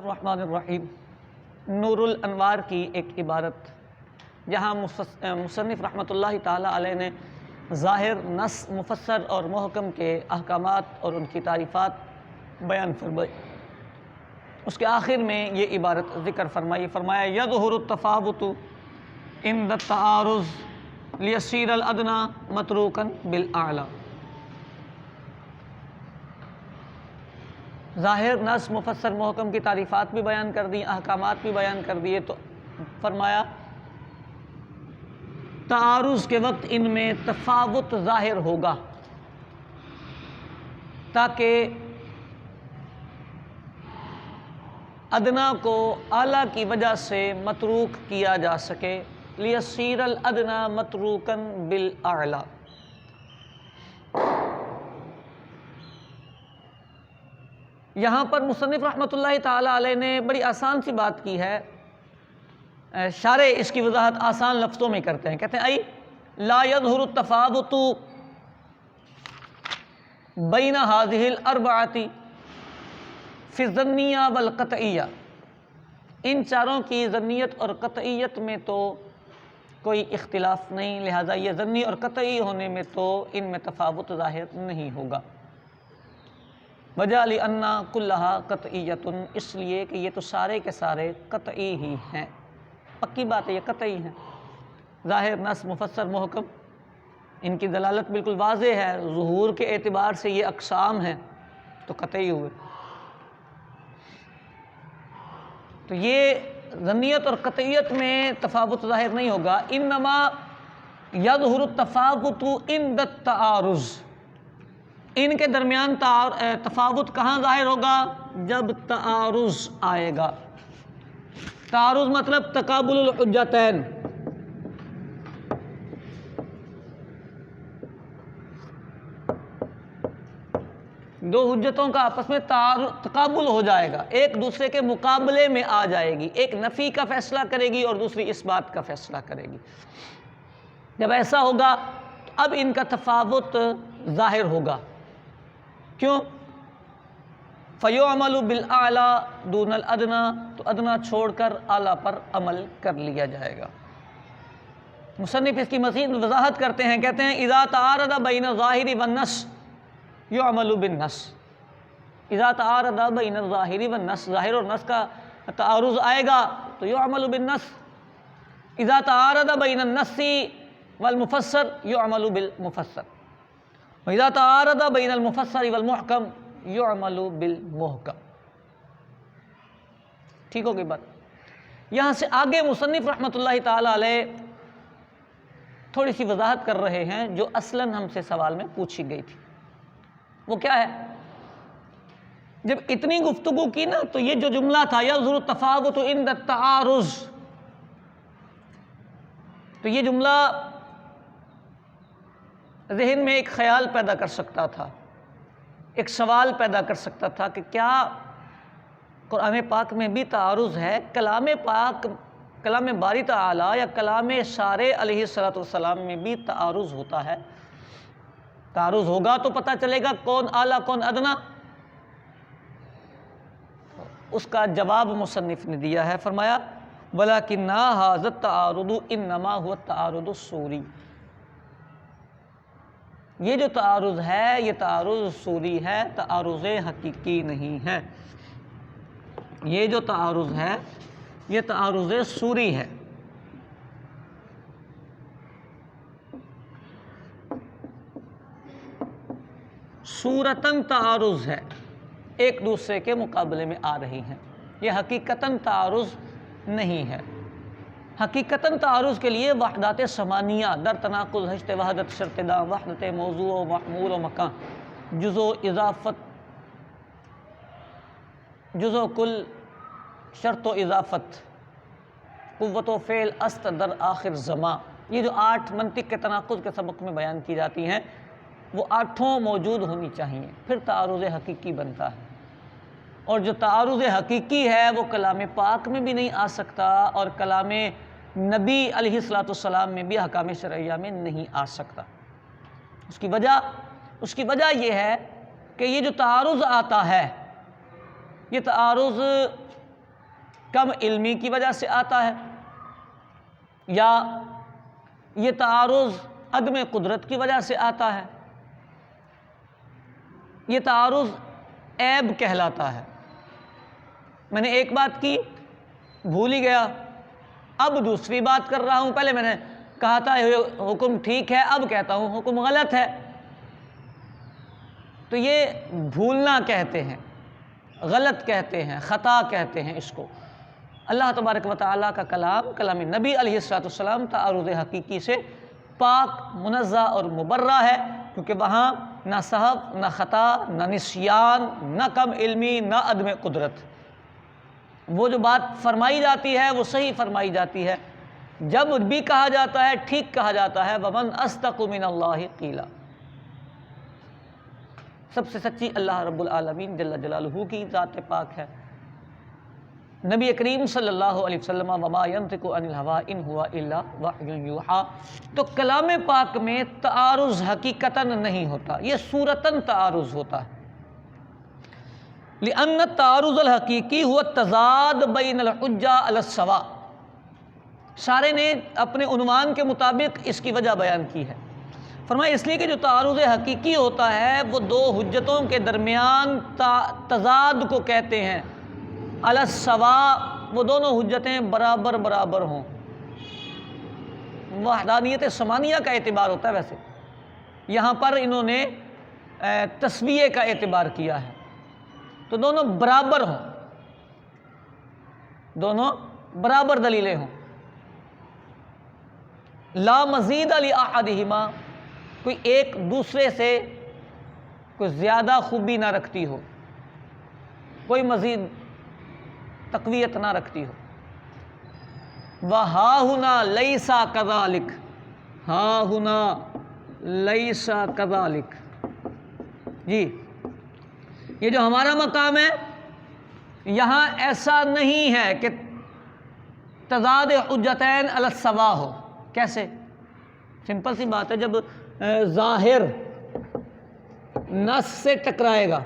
الرحمن الرحیم۔ نور الانوار کی ایک عبارت جہاں مصنف رحمۃ اللہ تعالی علیہ نے ظاہر، نص، مفسر اور محکم کے احکامات اور ان کی تعریفات بیان فرمائی، اس کے آخر میں یہ عبارت ذکر فرمایا یظہر التفاوت عند التعارض لیصیر الادنی متروکا بالاعلی۔ ظاہر، نص، مفسر، محکم کی تعریفات بھی بیان کر دی، احکامات بھی بیان کر دیے، تو فرمایا تعارض کے وقت ان میں تفاوت ظاہر ہوگا تاکہ ادنا کو اعلیٰ کی وجہ سے متروک کیا جا سکے، لیصیر الادنی متروکا بالاعلی۔ یہاں پر مصنف رحمۃ اللہ تعالی علیہ نے بڑی آسان سی بات کی ہے، شارح اس کی وضاحت آسان لفظوں میں کرتے ہیں، کہتے ہیں لا یظہر التفاوت بین ہذہ الاربعۃ فی الظنیہ والقطعیہ۔ ان چاروں کی ظنیت اور قطعیت میں تو کوئی اختلاف نہیں، لہذا یہ ظنی اور قطعی ہونے میں تو ان میں تفاوت ظاہر نہیں ہوگا۔ وجہ لأن کلھا قطعیۃ، اس لیے کہ یہ تو سارے کے سارے قطعی ہی ہیں، پکی بات ہے، یہ قطعی ہیں۔ ظاہر، نص، مفسر، محکم، ان کی دلالت بالکل واضح ہے، ظہور کے اعتبار سے یہ اقسام ہیں تو قطعی ہوئے۔ تو یہ ظنیت اور قطعیت میں تفاوت ظاہر نہیں ہوگا، انما یظہر التفاوت عند التعارض۔ ان کے درمیان تفاوت کہاں ظاہر ہوگا؟ جب تعارض آئے گا۔ تعارض مطلب تقابل الحجتین، دو حجتوں کا آپس میں تقابل ہو جائے گا، ایک دوسرے کے مقابلے میں آ جائے گی، ایک نفی کا فیصلہ کرے گی اور دوسری اس بات کا فیصلہ کرے گی۔ جب ایسا ہوگا تو اب ان کا تفاوت ظاہر ہوگا۔ کیوں؟ فَيُعْمَلُ بِالْأَعْلَى دُونَ الْأَدْنَى، تو ادنا چھوڑ کر اعلیٰ پر عمل کر لیا جائے گا۔ مصنف اس کی مزید وضاحت کرتے ہیں، کہتے ہیں اِذَا تَعَارَضَ بَيْنَ الظَّاهِرِ وَالنَّصِّ يُعْمَلُ بِالنَّصِّ۔ اِذَا تَعَارَضَ بَيْنَ الظَّاهِرِ وَالنَّصِّ، ظاہر اور نص کا تعارض آئے گا تو يُعْمَلُ بِالنَّصِّ۔ اِذَا تَعَارَضَ بَيْنَ النَّصِّ وَالْمُفَسَّرِ يُعْمَلُ بِالْمُفَسَّرِ، وَإِذَا تَعَارَضَ بَيْنَ الْمُفَسَّرِ وَالْمُحْكَمِ يُعْمَلُ بِالْمُحْكَمِ۔ ٹھیک ہو گئی بات؟ یہاں سے آگے مصنف رحمۃ اللہ تعالی علیہ تھوڑی سی وضاحت کر رہے ہیں جو اصلاً ہم سے سوال میں پوچھی گئی تھی۔ وہ کیا ہے؟ جب اتنی گفتگو کی نا تو یہ جو جملہ تھا یظہر التفاوت عند التعارض، تو یہ جملہ ذہن میں ایک خیال پیدا کر سکتا تھا، ایک سوال پیدا کر سکتا تھا کہ کیا قرآن پاک میں بھی تعارض ہے؟ کلام پاک، کلام باری تعالی یا کلام شارع علیہ السلام میں بھی تعارض ہوتا ہے؟ تعارض ہوگا تو پتہ چلے گا کون اعلیٰ کون ادنا۔ اس کا جواب مصنف نے دیا ہے، فرمایا وَلَكِنَّ هَذَا التَّعَارُضُ إِنَّمَا هُوَ التَّعَارُضُ الصُّورِي۔ یہ جو تعارض ہے یہ تعارض صوری ہے، تعارض حقیقی نہیں ہے۔ یہ جو تعارض ہے یہ تعارض صوری ہے۔ صورتاً تعارض ہے، ایک دوسرے کے مقابلے میں آ رہی ہیں، یہ حقیقتاً تعارض نہیں ہے۔ حقیقتاً تعارض کے لیے وحدات ثمانیہ در تناقض، حشت، وحدت، شرط دام، وحدت موضوع و محمول و مکان، جز و اضافت، جز و کل، شرط و اضافت، قوت و فعل، است در آخر زمان، یہ جو 8 منطق کے تناقض کے سبق میں بیان کی جاتی ہیں وہ 8 موجود ہونی چاہیے، پھر تعارض حقیقی بنتا ہے۔ اور جو تعارض حقیقی ہے وہ کلام پاک میں بھی نہیں آ سکتا اور کلام نبی علیہ السلام میں بھی احکام شرعیہ میں نہیں آ سکتا۔ اس کی وجہ یہ ہے کہ یہ جو تعارض آتا ہے یہ تعارض کم علمی کی وجہ سے آتا ہے، یا یہ تعارض عدم قدرت کی وجہ سے آتا ہے، یہ تعارض عیب کہلاتا ہے۔ میں نے ایک بات کی، بھول ہی گیا، اب دوسری بات کر رہا ہوں، پہلے میں نے کہا تھا حکم ٹھیک ہے، اب کہتا ہوں حکم غلط ہے، تو یہ بھولنا کہتے ہیں، غلط کہتے ہیں، خطا کہتے ہیں اس کو۔ اللہ تبارک و تعالیٰ کا کلام، کلام نبی علیہ السلام تعارض حقیقی سے پاک، منزہ اور مبرہ ہے، کیونکہ وہاں نہ سہو، نہ خطا، نہ نسیان، نہ کم علمی، نہ عدم قدرت۔ وہ جو بات فرمائی جاتی ہے وہ صحیح فرمائی جاتی ہے، جب بھی کہا جاتا ہے ٹھیک کہا جاتا ہے۔ وَمَنْ أَصْدَقُ مِنَ اللَّهِ قِيلًا، سب سے سچی اللہ رب العالمین جل جلالہ کی ذات پاک ہے۔ نبی کریم صلی اللہ علیہ وسلم وَمَا يَنطِقُ عَنِ الْهَوَىٰ إِنْ هُوَ إِلَّا وَحْيٌ يُوحَىٰ، تو کلام پاک میں تعارض حقیقتاً نہیں ہوتا، یہ صورتاً تعارض ہوتا ہے۔ لِأَنَّ التَّعَارُضَ الْحَقِيقِي هُوَ التَّضَادُ بَيْنَ الْحُجَّةِ عَلَى السَّوَاءِ، شارح نے اپنے عنوان کے مطابق اس کی وجہ بیان کی ہے۔ فرمایا اس لیے کہ جو تعارض حقیقی ہوتا ہے وہ دو حجتوں کے درمیان تضاد کو کہتے ہیں، علی السواء، وہ دونوں حجتیں برابر برابر ہوں۔ وحدانیت ثمانیہ کا اعتبار ہوتا ہے، ویسے یہاں پر انہوں نے تسویہ کا اعتبار کیا ہے، تو دونوں برابر ہوں، دونوں برابر دلیلیں ہوں۔ لا مزید لأحدہما، کوئی ایک دوسرے سے کوئی زیادہ خوبی نہ رکھتی ہو، کوئی مزید تقویت نہ رکھتی ہو۔ وَهَاهُنَا لَيْسَ كَذَلِكَ، هَاهُنَا لَيْسَ كَذَلِكَ، جی یہ جو ہمارا مقام ہے یہاں ایسا نہیں ہے کہ تضاد حجتین علی السواء ہو۔ کیسے؟ سمپل سی بات ہے، جب ظاہر نص سے ٹکرائے گا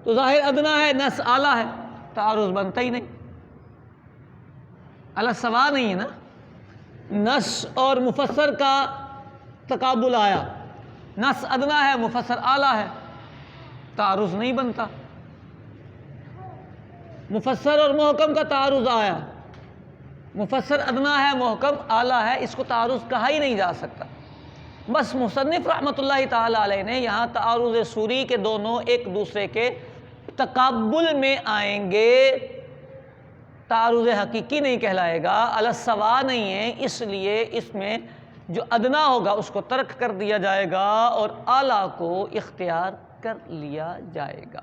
تو ظاہر ادنا ہے، نص اعلیٰ ہے، تعارض بنتا ہی نہیں، علی السواء نہیں ہے نا، نص اور مفسر کا تقابل آیا، نص ادنا ہے، مفسر اعلیٰ ہے، تعارض نہیں بنتا۔ مفسر اور محکم کا تعارض آیا، مفسر ادنا ہے، محکم اعلیٰ ہے، اس کو تعارض کہا ہی نہیں جا سکتا۔ بس مصنف رحمۃ اللہ تعالی علیہ نے یہاں تعارض صوری کے دونوں ایک دوسرے کے تقابل میں آئیں گے، تعارض حقیقی نہیں کہلائے گا، علی السواء نہیں ہے، اس لیے اس میں جو ادنا ہوگا اس کو ترک کر دیا جائے گا اور اعلیٰ کو اختیار کر لیا جائے گا۔